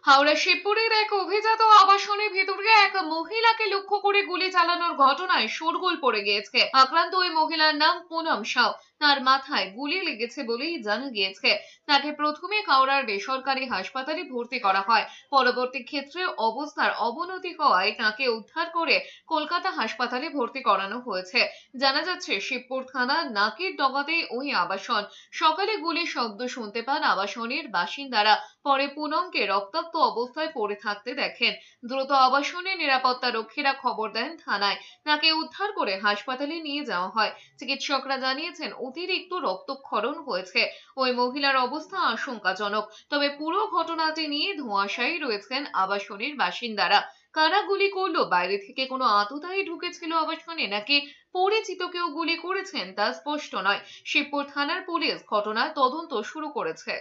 হাওড়া শিবপুরের এক অভিজাত আবাসনের ভেতরে এক মহিলাকে লক্ষ্য করে গুলি চালানোর ঘটনায় শোরগোল পড়ে গিয়েছে। আক্রান্ত ওই মহিলার নাম পুনম সাউ। তার মাথায় গুলি লেগেছে বলেই জানা গিয়েছে। তাকে প্রথমে হাওড়ার বেসরকারি হাসপাতালে ভর্তি করা হয়। পরবর্তী ক্ষেত্রে অবস্থার অবনতি হওয়ায় তাকে উদ্ধার করে কলকাতা হাসপাতালে ভর্তি করানো হয়েছে। জানা যাচ্ছে শিবপুর থানার নাকির ডগাতেই ওই আবাসন। সকালে গুলির শব্দ শুনতে পান আবাসনের বাসিন্দারা। পরে পুনমকে রক্তাক্ত অবস্থায় পড়ে থাকতে দেখেন। দ্রুত আবাসনের নিরাপত্তা রক্ষীরা খবর দেন থানায়। তাকে উদ্ধার করে হাসপাতালে নিয়ে যাওয়া হয়। চিকিৎসকরা জানিয়েছেন অতিরিক্ত রক্তক্ষরণ হয়েছে। ওই মহিলার অবস্থা আশঙ্কাজনক। তবে পুরো ঘটনাটি নিয়ে ধোঁয়াশায় রয়েছেন আবাসনের বাসিন্দারা। কারা গুলি করলো, বাইরে থেকে কোনো আততায়ী ঢুকেছিল আবাসনে নাকি পরিচিত কেউ গুলি করেছেন তা স্পষ্ট নয়। শিবপুর থানার পুলিশ ঘটনার তদন্ত শুরু করেছে।